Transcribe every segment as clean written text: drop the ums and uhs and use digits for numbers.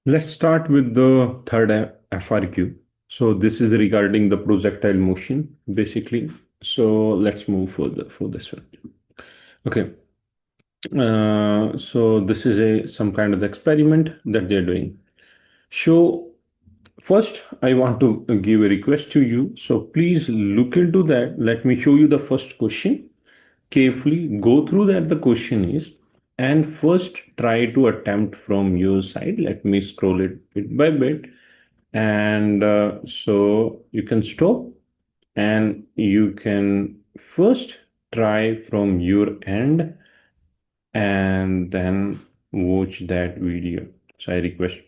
Let's start with the third FRQ. So this is regarding the projectile motion, basically. So let's move further for this one. Okay. So this is some kind of experiment that they're doing. So first, I want to give a request to you. So please look into that. Let me show you the first question. Carefully go through that the question is, and first try to attempt from your side. Let me scroll it bit by bit. And so you can stop and you can first try from your end and then watch that video. So I request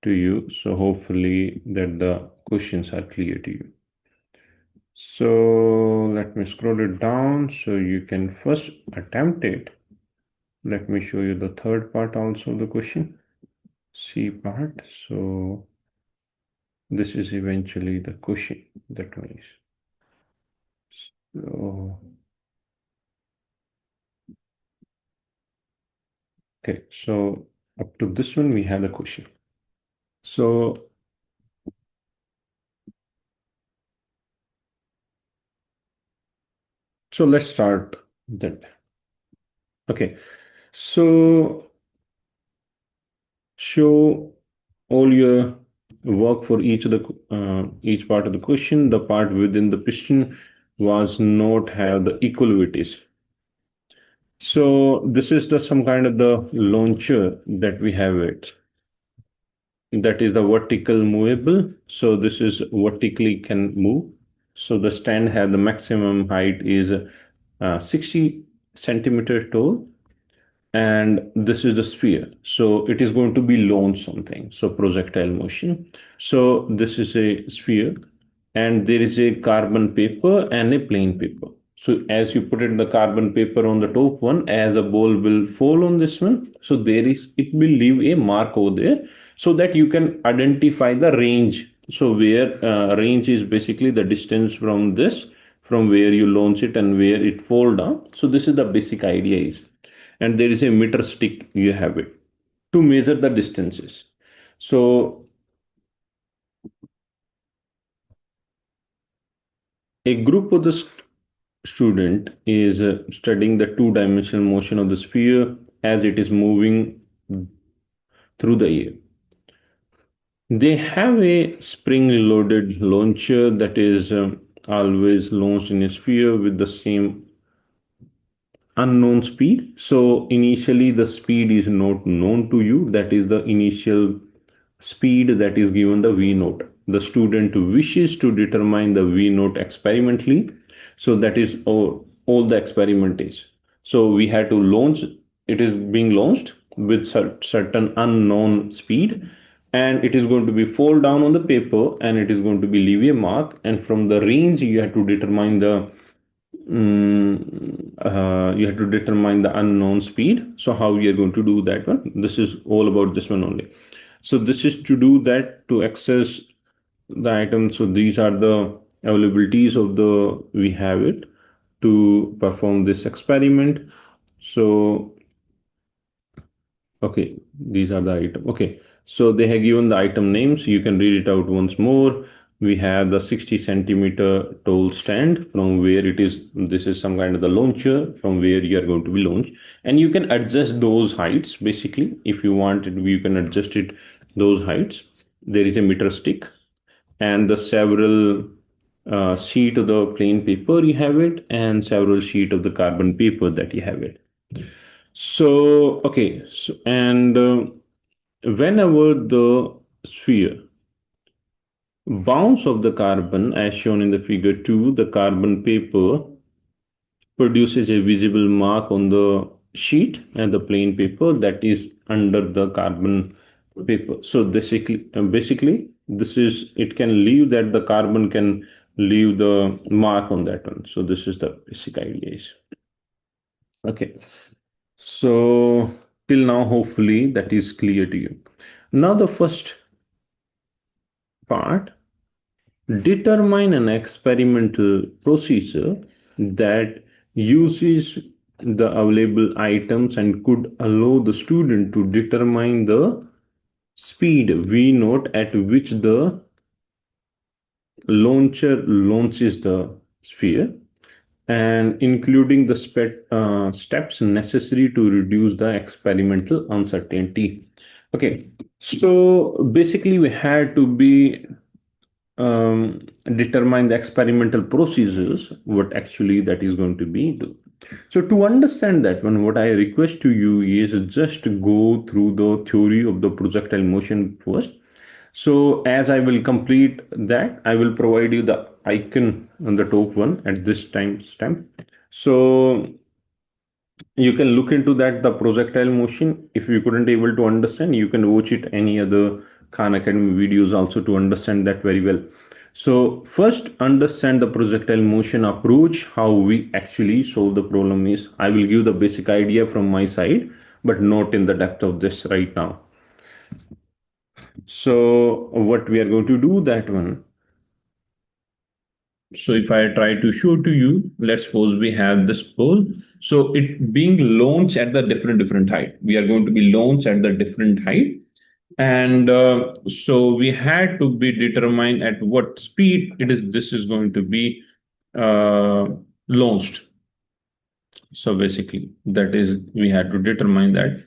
to you. So hopefully that the questions are clear to you. So let me scroll it down so you can first attempt it. Let me show you the third part also the question. C part. So this is eventually the question that means. So, okay, so up to this one we have the question. So let's start that. Okay, so show all your work for each of the each part of the question. The part within the piston was not have the equalities. So this is the some kind of the launcher that we have it. That is the vertical movable. So this is vertically can move. So the stand have the maximum height is 60 centimeter tall, and this is the sphere. So it is going to be launch something. So projectile motion. So this is a sphere, and there is a carbon paper and a plain paper. So as you put it the carbon paper on the top one, as a ball will fall on this one, so it will leave a mark over there so that you can identify the range. So where range is basically the distance from this, from where you launch it and where it fall down. So this is the basic idea is, and there is a meter stick you have it to measure the distances. So a group of the student is studying the two-dimensional motion of the sphere as it is moving through the air. They have a spring-loaded launcher that is always launched in a sphere with the same unknown speed. So initially the speed is not known to you. That is the initial speed that is given the V naught. The student wishes to determine the V naught experimentally. So that is all the experiment is. So we had to launch, it is being launched with certain unknown speed, and it is going to be fall down on the paper and it is going to be leave a mark, and from the range you have to determine the you have to determine the unknown speed. So how we are going to do that one? This is all about this one only. So this is to do that to access the item. So these are the availabilities of the we have it to perform this experiment. So okay, these are the item. Okay, so they have given the item names. You can read it out once more. We have the 60 centimeter tall stand from where it is. This is some kind of the launcher from where you are going to be launched, and you can adjust those heights. Basically, if you want it, you can adjust it those heights. There is a meter stick and the several sheet of the plain paper you have it, and several sheet of the carbon paper that you have it. So, okay, so, and whenever the sphere bounce of the carbon, as shown in the figure 2, the carbon paper produces a visible mark on the sheet and the plain paper that is under the carbon paper. So basically, this is, it can leave that the carbon can leave the mark on that one. So this is the basic idea is. Okay. So till now, hopefully that is clear to you. Now the first part, determine an experimental procedure that uses the available items and could allow the student to determine the speed v naught at which the launcher launches the sphere, and including the steps necessary to reduce the experimental uncertainty. Okay, so basically we had to be determine the experimental procedures, what actually that is going to be do. So to understand that one, what I request to you is just go through the theory of the projectile motion first. So as I will complete that, I will provide you the icon on the top one at this time stamp. So you can look into that, the projectile motion. If you couldn't able to understand, you can watch it any other Khan Academy videos also to understand that very well. So first understand the projectile motion approach, how we actually solve the problem is. I will give the basic idea from my side, but not in the depth of this right now. So what we are going to do that one. So if I try to show to you, let's suppose we have this pole. So it being launched at the different height. We are going to be launched at the different height. And so we had to be determined at what speed it is. This is going to be launched. So basically that is, we had to determine that.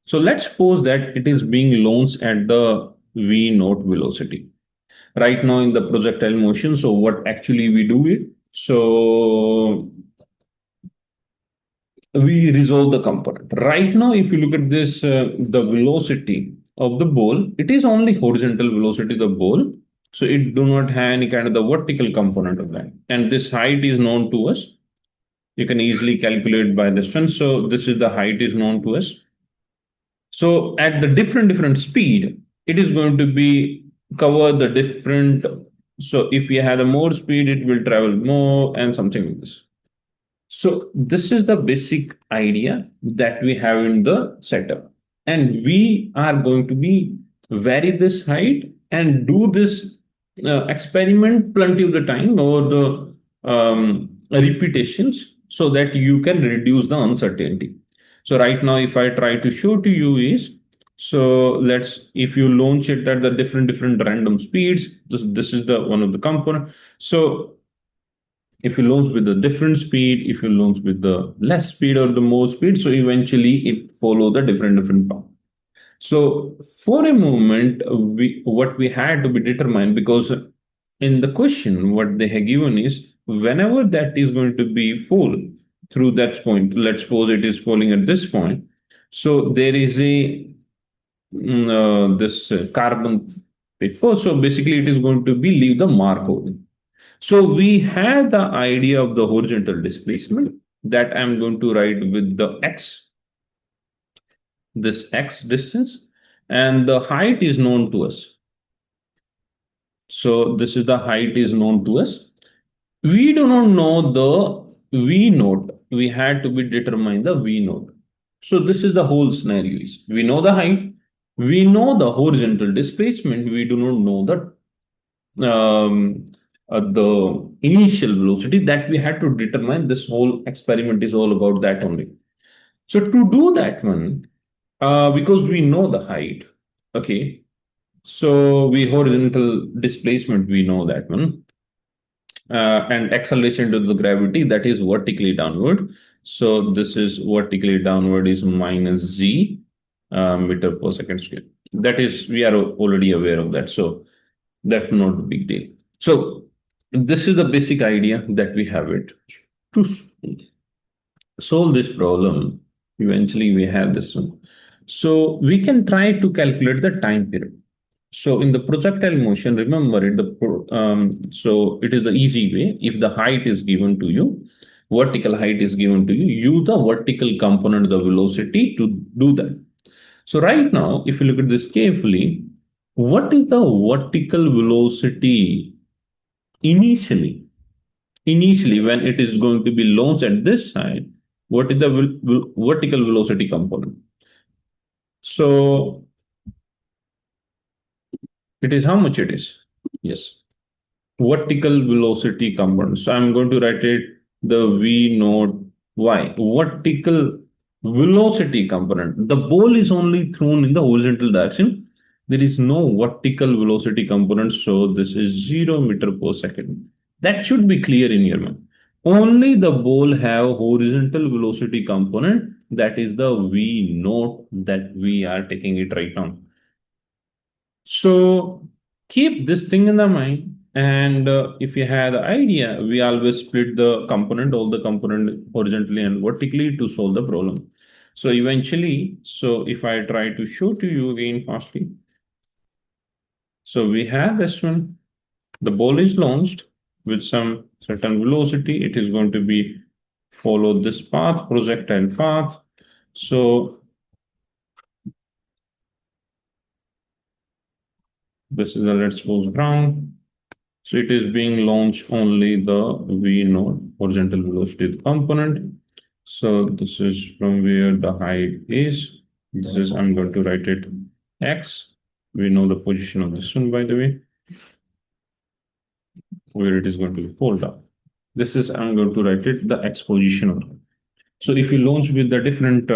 So let's suppose that it is being launched at the v naught velocity right now in the projectile motion. So what actually we do it? So we resolve the component. Right now, if you look at this, the velocity of the ball, it is only horizontal velocity of the ball. So it do not have any kind of the vertical component of that. And this height is known to us. You can easily calculate by this one. So this is the height is known to us. So at the different speed, it is going to be cover the different. So if we have a more speed, it will travel more and something like this. So this is the basic idea that we have in the setup. And we are going to be vary this height and do this experiment plenty of the time over the repetitions so that you can reduce the uncertainty. So right now, if I try to show to you is, so let's, if you launch it at the different random speeds, this is the one of the component. So if you launch with a different speed, if you launch with the less speed or the more speed, so eventually it follow the different path. So for a moment, what we had to be determined, because in the question, what they have given is whenever that is going to be fall through that point, let's suppose it is falling at this point. So there is a this carbon paper. So basically it is going to be leave the mark over. So we have the idea of the horizontal displacement that I'm going to write with the x, this x distance, and the height is known to us. So this is the height is known to us. We do not know the v naught. We had to be determine the v naught. So this is the whole scenario is we know the height, we know the horizontal displacement, we do not know the initial velocity that we had to determine. This whole experiment is all about that only. So to do that one, because we know the height, okay, so we horizontal displacement, we know that one, and acceleration to the gravity, that is vertically downward. So this is vertically downward is minus z meter per second square. That is, we are already aware of that. So that's not a big deal. So this is the basic idea that we have it. To solve this problem, eventually we have this one. So we can try to calculate the time period. So in the projectile motion, remember it, so it is the easy way. If the height is given to you, vertical height is given to you, use the vertical component, the velocity to do that. So right now, if you look at this carefully, what is the vertical velocity initially? Initially, when it is going to be launched at this side, what is the vertical velocity component? So it is how much it is? Yes, vertical velocity component. So I'm going to write it the v naught Why? Vertical velocity component. The ball is only thrown in the horizontal direction. There is no vertical velocity component, so this is 0 meter per second. That should be clear in your mind. Only the ball have horizontal velocity component. That is the V naught that we are taking it right now. So keep this thing in the mind. And if you have the idea, we always split the component, all the component horizontally and vertically to solve the problem. So eventually, so if I try to show to you again fastly, so we have this one, the ball is launched with some certain velocity. It is going to be follow this path, projectile path. So this is the, let's suppose, ground. So it is being launched only the V node horizontal velocity component. So this is from where the height is. This is, I'm going to write it X. We know the position of this one, by the way, where it is going to be pulled up. This is, I'm going to write it the X position of it. So if you launch with the different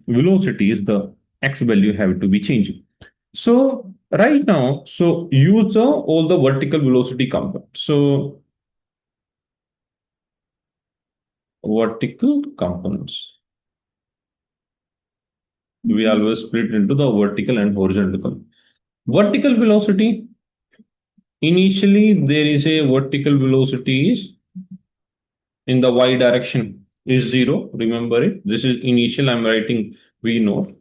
velocities, the X value have to be changing. So right now, so use the all the vertical velocity component. So vertical components. We always split into the vertical and horizontal. Vertical velocity, initially there is a vertical velocity is in the y direction is 0. Remember it. This is initial, I'm writing V naught.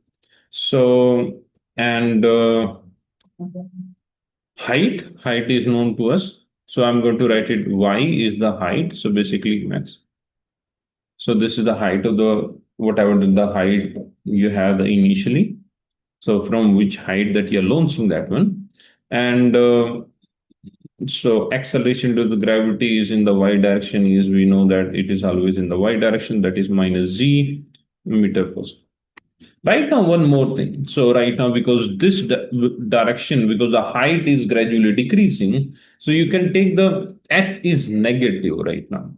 So, and height is known to us. So I'm going to write it y is the height. So basically max. So this is the height of the, whatever the height you have the initially. So from which height that you're launching that one. And so acceleration to the gravity is in the y direction is, we know that it is always in the y direction, that is minus z meter per second. Right now, one more thing. So right now, because this direction, because the height is gradually decreasing, so you can take the x is negative right now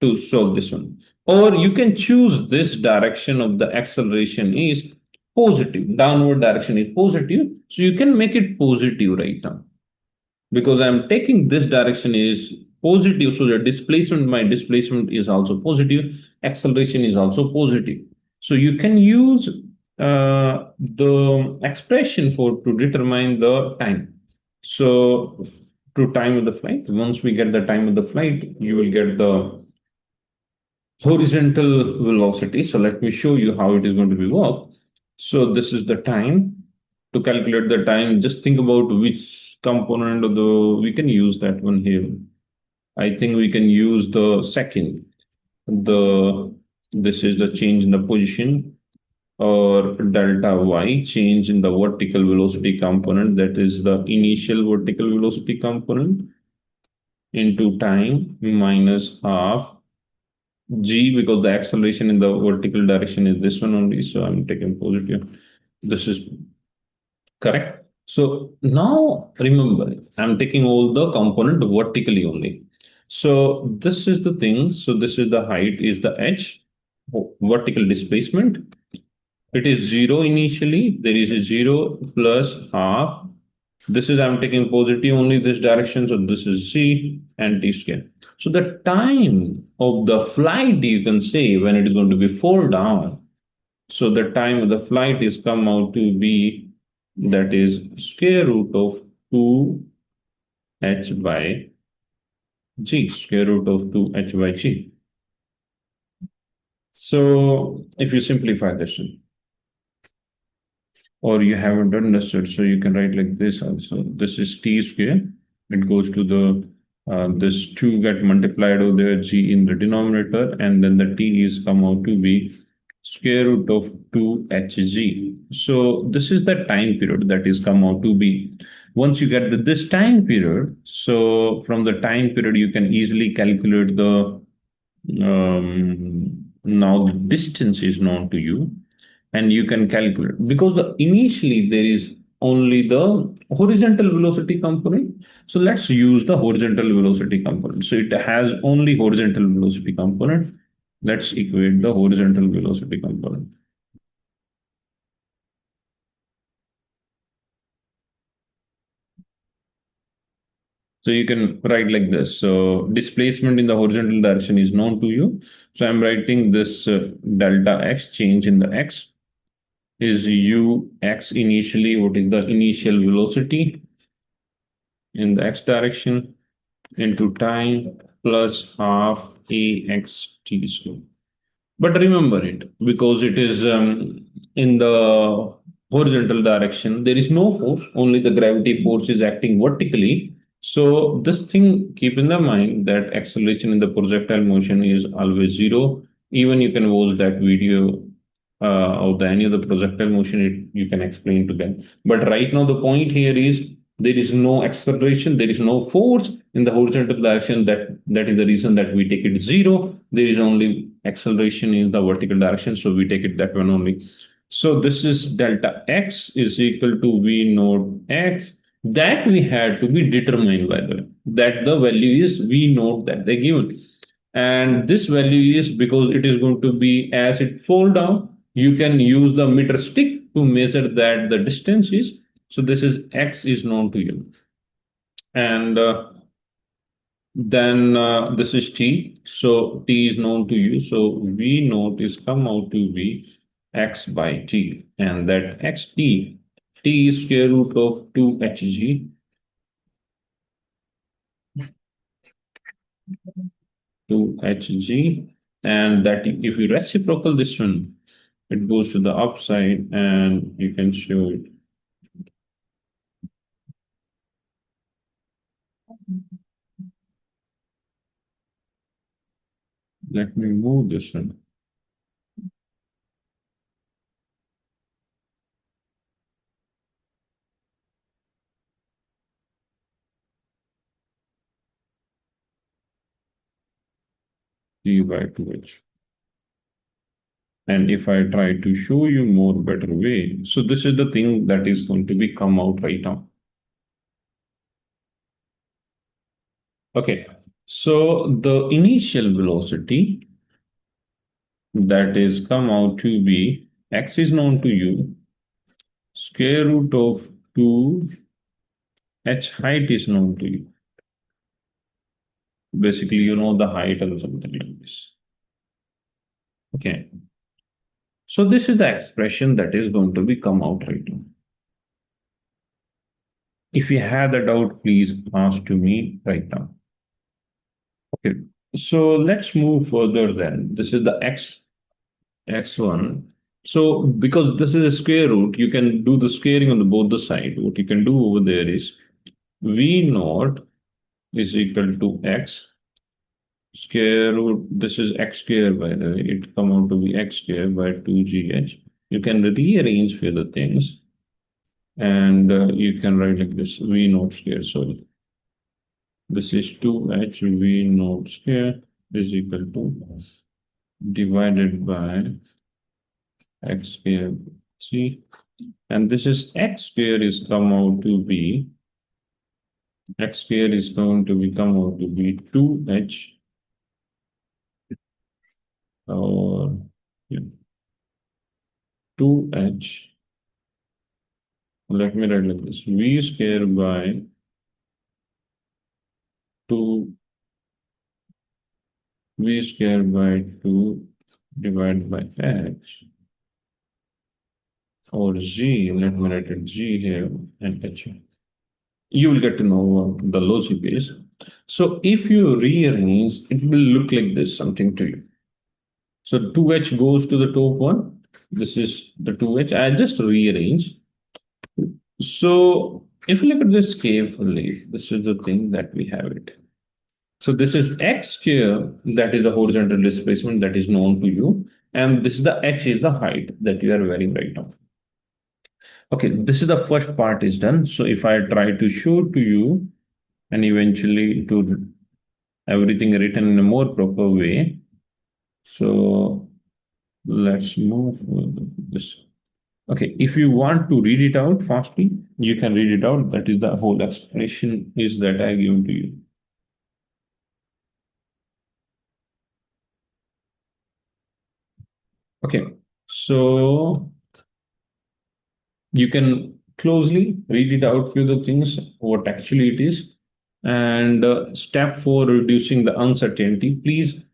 to solve this one. Or you can choose this direction of the acceleration is positive, downward direction is positive. So you can make it positive right now. Because I'm taking this direction is positive, so the displacement, my displacement is also positive, acceleration is also positive. So you can use the expression for to determine the time. So to time of the flight, once we get the time of the flight, you will get the horizontal velocity. So let me show you how it is going to be work. So this is the time. To calculate the time, just think about which component of the, we can use that one here. I think we can use the second. This is the change in the position, or delta y, change in the vertical velocity component, that is the initial vertical velocity component, into time minus half g, because the acceleration in the vertical direction is this one only, so I'm taking positive. This is correct. So now remember, I'm taking all the component vertically only. So this is the thing. So this is the height is the h, vertical displacement. It is 0 initially. There is a 0 plus half. This is, I'm taking positive only this direction. So this is c and t square. So the time of the flight, you can say, when it is going to be fall down. So the time of the flight is come out to be, that is square root of 2h by g, square root of 2h by g. So if you simplify this one, or you haven't understood, so you can write like this also. This is t square. It goes to the, this 2 get multiplied over there, g in the denominator, and then the t is come out to be square root of 2hg. So this is the time period that is come out to be. Once you get this time period, so from the time period, you can easily calculate the, now the distance is known to you, and you can calculate, because initially there is only the horizontal velocity component. So let's use the horizontal velocity component. So it has only horizontal velocity component. Let's equate the horizontal velocity component. So you can write like this. So displacement in the horizontal direction is known to you. So I'm writing this delta x, change in the x is u x initially. What is the initial velocity in the x direction into time plus half a x t square. But remember it because it is in the horizontal direction. There is no force, only the gravity force is acting vertically. So this thing, keep in the mind that acceleration in the projectile motion is always zero. Even you can watch that video of the any of the projectile motion, you can explain to them. But right now the point here is there is no acceleration, there is no force in the horizontal direction. That is the reason that we take it zero. There is only acceleration in the vertical direction, so we take it that one only. So this is delta x is equal to v naught x. That we had to be determined by the way. That the value is v naught that they given. And this value is because it is going to be as it fall down, you can use the meter stick to measure that the distance is. So this is x is known to you. And then this is t. So t is known to you. So v naught is come out to be x by t. And that xt, t is square root of 2hg, 2hg. And that if you reciprocal this one, it goes to the upside and you can show it. Let me move this one. D by 2h. And if I try to show you more better way, so this is the thing that is going to be come out right now. Okay, so the initial velocity that is come out to be x is known to you, square root of 2 h height is known to you. Basically, you know the height or something like this. Okay, so this is the expression that is going to be come out right now. If you have a doubt, please ask to me right now. Okay, so let's move further then. This is the x1. So because this is a square root, you can do the squaring on the both the side. What you can do over there is v naught is equal to x square root. This is x square by the way. It come out to be x square by 2gh. You can rearrange for the things and you can write like this v naught square. Sorry. This is 2h v naught square is equal to divided by x square c. And this is x square is come out to be, x square is going to become out to be 2h or yeah, 2h. Let me write like this v square by 2 v square by 2 divided by h or z. Let me write it g here and h. You will get to know the logic is. So if you rearrange, it will look like this, something to you. So 2h goes to the top one. This is the 2h. I just rearrange. So if you look at this carefully, this is the thing that we have it. So this is x square, that is the horizontal displacement that is known to you. And this is the h is the height that you are wearing right now. Okay, this is the first part is done. So if I try to show to you and eventually to everything written in a more proper way. So let's move this. Okay, if you want to read it out fastly, you can read it out. That is the whole explanation is that I give to you. Okay, so you can closely read it out few the things what actually it is. And step 4, reducing the uncertainty. Please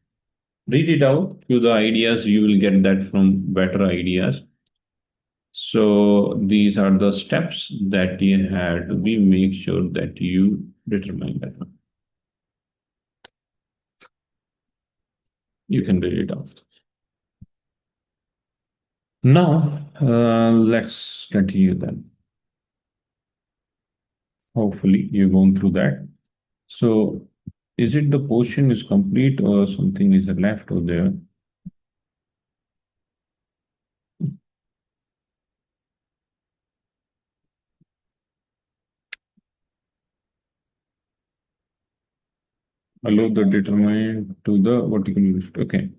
read it out few the ideas, you will get that from better ideas. So these are the steps that you have to be make sure that you determine that one. You can read it out. Now, let's continue then. Hopefully, you've gone through that. So, is it the portion is complete or something is left over there? Allow the determinant to the vertical list. Okay.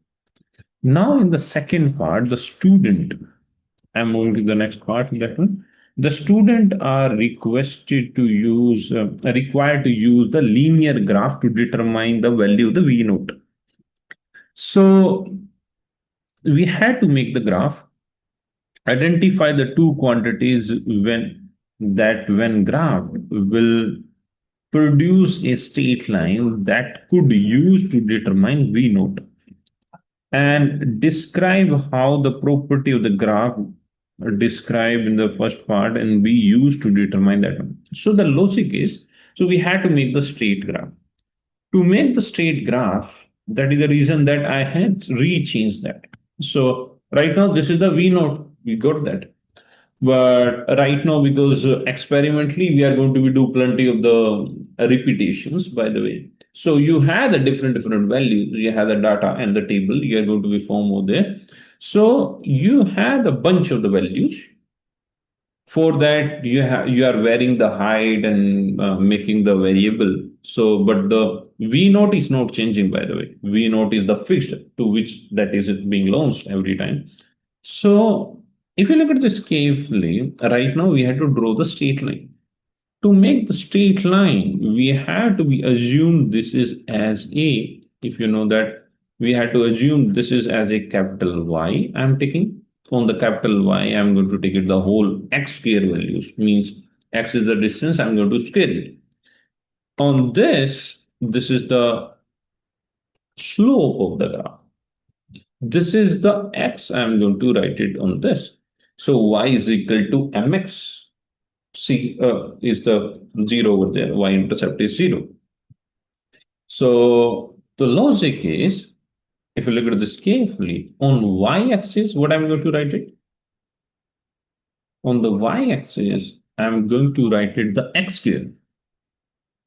Now, in the second part, the student. I'm moving to the next part. That one. The student are required to use the linear graph to determine the value of the V note. So we had to make the graph, identify the two quantities when graphed will produce a straight line that could use to determine V note, and describe how the property of the graph described in the first part and be used to determine that one. So the logic is, so we had to make the straight graph. To make the straight graph, that is the reason that I had re-changed that. So right now this is the V note, we got that. But right now, because experimentally we are going to be do plenty of the repetitions, by the way. So you have the different values. You have the data and the table. You are going to be form over there. So you have a bunch of the values. For that, you are varying the height and making the variable. So, but the V note is not changing. By the way, V note is the fixed to which that is it being launched every time. So if you look at this carefully, right now we have to draw the straight line. To make the straight line, we have to be assume this is as a, if you know that, we have to assume this is as a capital Y I'm taking. On the capital Y, I'm going to take it the whole x square values, means x is the distance, I'm going to square it. On this is the slope of the graph. This is the x, I'm going to write it on this. So y is equal to mx. C is the 0 over there, y-intercept is 0. So the logic is, if you look at this carefully, on y-axis, what I'm going to write it? On the y-axis, I'm going to write it the x square.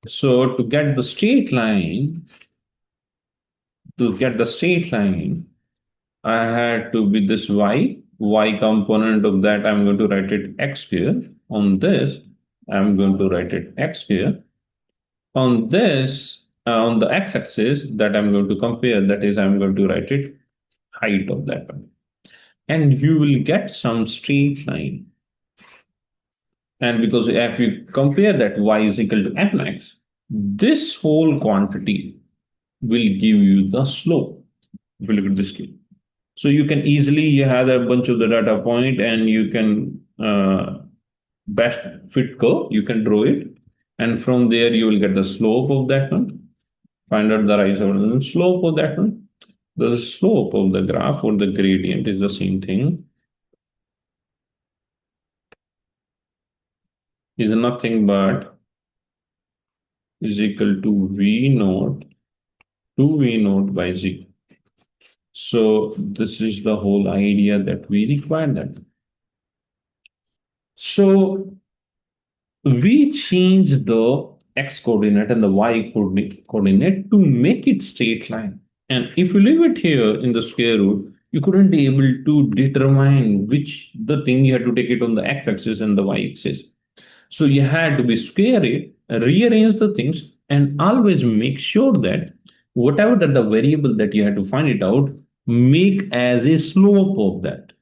So to get the straight line, I had to be this y component of that, I'm going to write it x square. On this, I'm going to write it x square. On this, on the x-axis that I'm going to compare, that is, I'm going to write it height of that one. And you will get some straight line. And because if you compare that y is equal to mx, this whole quantity will give you the slope. If you look at this scale. So you can easily, you have a bunch of the data point and you can best fit curve, you can draw it. And from there, you will get the slope of that one. Find out the rise over the slope of that one. The slope of the graph or the gradient is the same thing. Is nothing but is equal to V naught 2V naught by Z. So this is the whole idea that we require that. So we change the x coordinate and the y coordinate to make it straight line. And if you leave it here in the square root, you couldn't be able to determine which the thing you had to take it on the x-axis and the y-axis. So you had to be square it, rearrange the things, and always make sure that whatever that the variable that you had to find it out, make as a slope of that.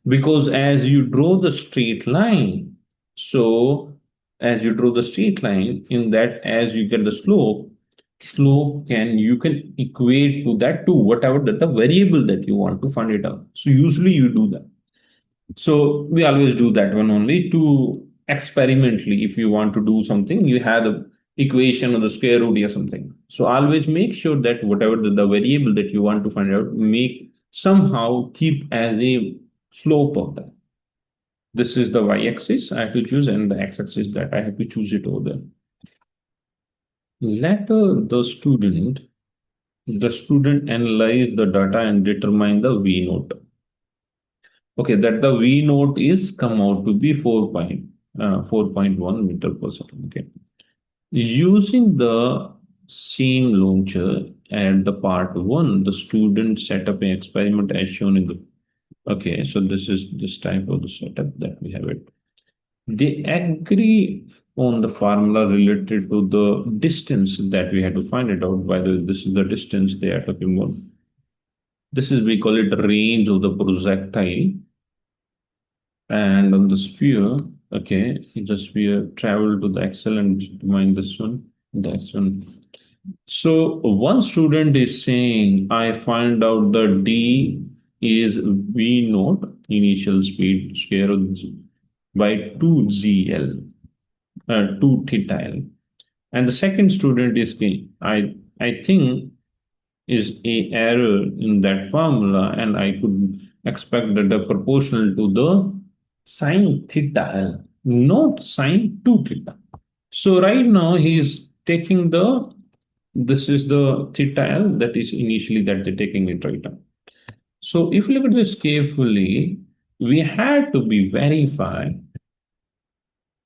Because as you draw the straight line, so as you draw the straight line, in that as you get the slope, slope you can equate to that to whatever that the variable that you want to find it out. So usually you do that. So we always do that one only to experimentally. If you want to do something, you have the equation or the square root or something. So always make sure that whatever the variable that you want to find out, make somehow keep as a slope of that. This is the y-axis I have to choose, and the x-axis that I have to choose it over there. Let the student analyze the data and determine the V note. Okay, that the V note is come out to be 4.1 meter per second. Okay. Using the same launcher at the part one, the student set up an experiment as shown in the. Okay, so this is this type of the setup that we have it. They agree on the formula related to the distance that we had to find it out. By the way, this is the distance they are talking about. This is, we call it the range of the projectile. And on the sphere, okay, the sphere travel to the axle and determine this one, the one. So one student is saying, I find out the D is V naught initial speed square by 2GL, 2 theta L. And the second student is saying, I think is a error in that formula, and I could expect that the proportional to the sine theta L, not sine 2 theta. So right now he is taking this is the theta L that is initially that they're taking it right now. So if you look at this carefully, we had to be verified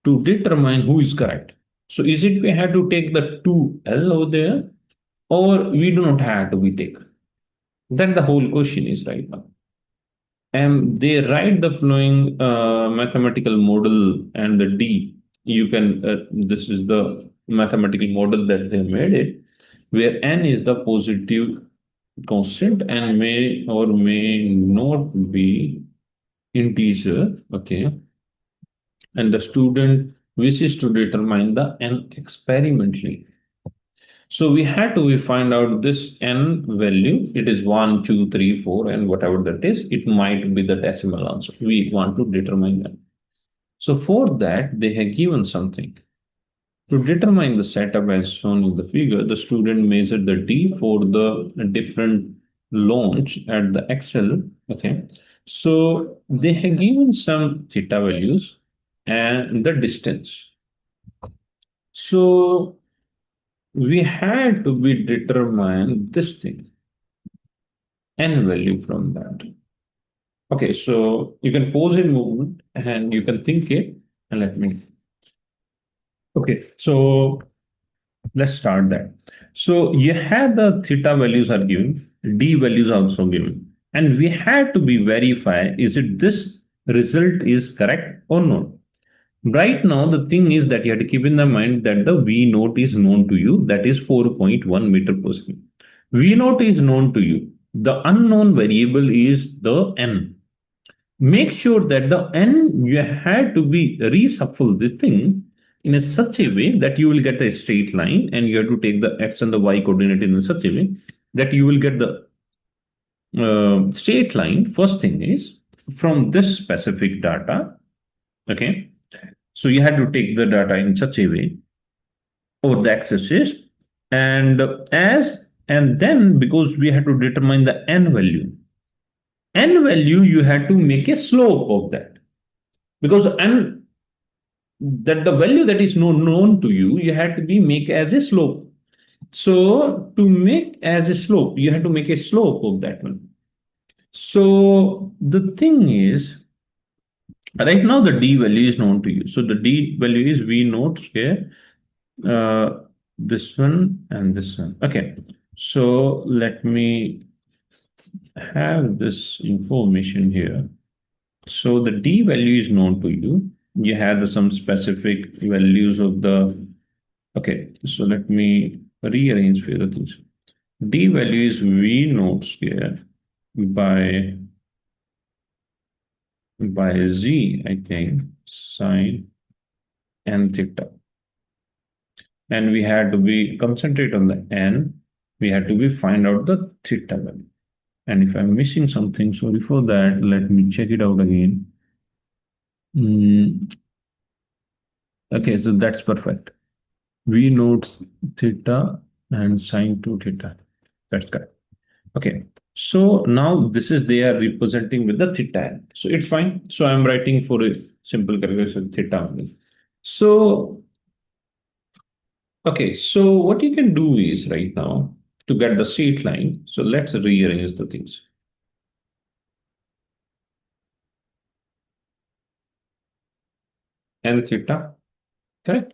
to determine who is correct. So is it we had to take the 2L over there, or we do not have to be take? That the whole question is right now. And they write the following mathematical model and the D. You can, this is the mathematical model that they made it, where N is the positive constant and may or may not be integer. Okay. And the student wishes to determine the N experimentally. So we had to find out this N value. It is 1, 2, 3, 4, and whatever that is, it might be the decimal answer. We want to determine that. So for that, they have given something. To determine the setup as shown in the figure, the student measured the D for the different launch at the axle. Okay. So they have given some theta values and the distance. So we had to be determine this thing, N value from that. Okay, so you can pause in movement and you can think it and let me. Okay, so let's start that. So you had the theta values are given, D values are also given, and we had to be verify is it this result is correct or not. Right now, the thing is that you have to keep in the mind that the V naught is known to you, that is 4.1 meter per second. V naught is known to you. The unknown variable is the N. Make sure that the N, you had to be reshuffle this thing in a such a way that you will get a straight line, and you have to take the X and the Y coordinate in such a way that you will get the straight line. First thing is from this specific data, okay. So you had to take the data in such a way, or the axis, and and then because we had to determine the N value, you had to make a slope of that, because N, that the value that is known to you, you had to be make as a slope. So to make as a slope, you have to make a slope of that one. So the thing is, right now the D value is known to you. So the D value is V naught square, this one and this one. Okay. So let me have this information here. So the D value is known to you. You have some specific values of the. Okay, so let me rearrange for the things. D value is V naught square by Z, I think, sine n theta. and we had to be concentrate on the n. We had to be find out the theta value. And if I'm missing something, sorry for that, let me check it out again. Mm, okay, so that's perfect. V notes theta and sine 2 theta. That's correct. Okay. So now this is they are representing with the theta. So it's fine. So I'm writing for a simple calculation theta only. So, okay. So what you can do is right now to get the straight line. So let's rearrange the things. N theta, correct?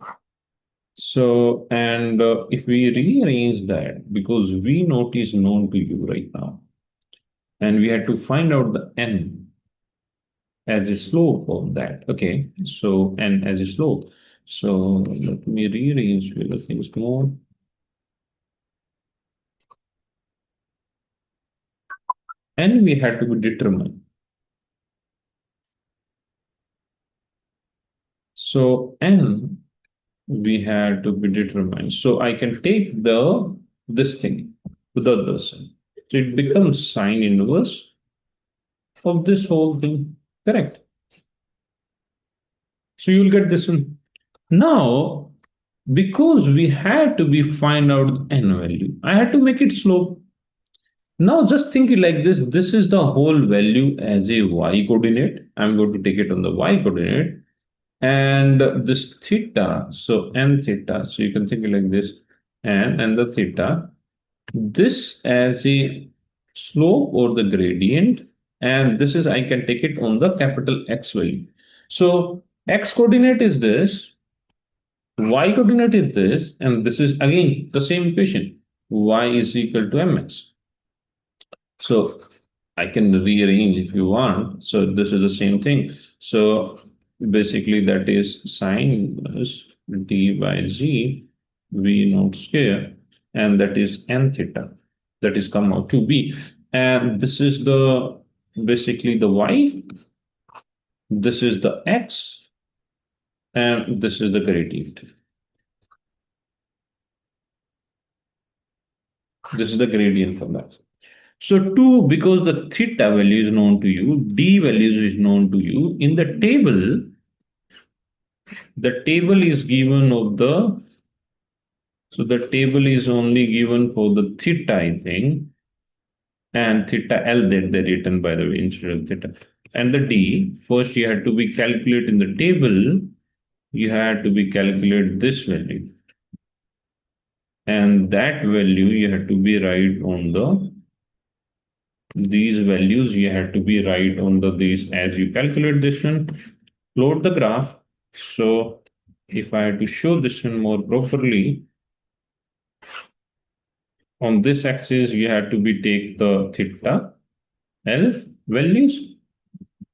So, and if we rearrange that, because V naught is known to you right now, and we had to find out the N as a slope of that. Okay, so N as a slope. So let me rearrange the things more. And we had to be determined. So N we had to be determined. So I can take the this thing without the sign. So it becomes sine inverse of this whole thing. Correct. So you'll get this one. Now, because we had to be find out n value, I had to make it slope. Now just think it like this. This is the whole value as a y coordinate. I'm going to take it on the y coordinate. And this theta, so n theta, so you can think it like this, and the theta, this as a slope or the gradient, and this is I can take it on the capital X value. So x coordinate is this, y coordinate is this, and this is again the same equation. Y is equal to mx. So I can rearrange if you want. So this is the same thing. So basically that is sine inverse d by z v naught square, and that is n theta. That is come out to be. And this is the basically the y, this is the x, and this is the gradient. This is the gradient from that. So 2, because the theta value is known to you, d values is known to you. In the table is given of the, so the table is only given for the theta, I think, and theta L that they written by the way instead of theta. And the d, first you had to be calculate in the table, you had to be calculate this value. And that value you have to be right on the these values you have to be right on the these as you calculate this one, plot the graph. So if I had to show this one more properly, on this axis you have to be take the theta L values,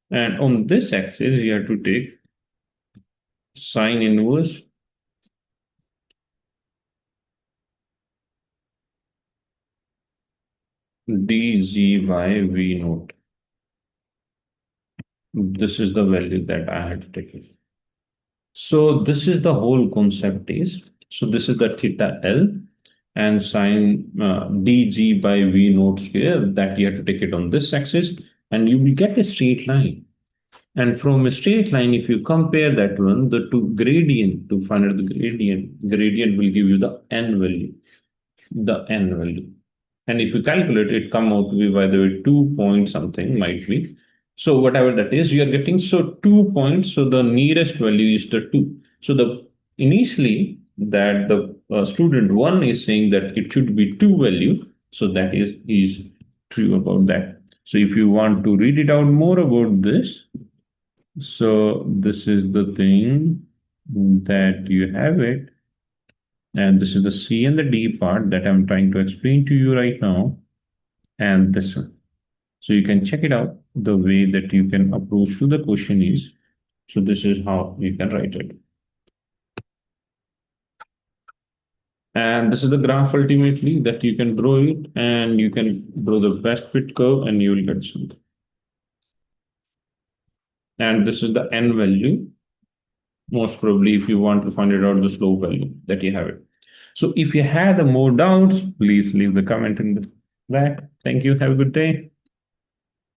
and on this axis you have to take sine inverse dz by v naught. This is the value that I had to take. So this is the whole concept is, so this is the theta L and sine dg by v naught square that you have to take it on this axis, and you will get a straight line. And from a straight line, if you compare that one, the two gradient to find out the gradient will give you the n value, the n value. And if you calculate it, come out to be by the way 2 point something might be. So whatever that is, you are getting so 2 points. So the nearest value is the 2. So the initially that the student one is saying that it should be 2 value. So that is true about that. So if you want to read it out more about this, so this is the thing that you have it. And this is the C and the D part that I'm trying to explain to you right now. And this one. So you can check it out. The way that you can approach to the question is, so this is how you can write it. And this is the graph ultimately that you can draw it, and you can draw the best fit curve and you will get something. And this is the n value. Most probably if you want to find it out the slope value that you have it. So if you have more doubts, please leave the comment in the back. Thank you. Have a good day.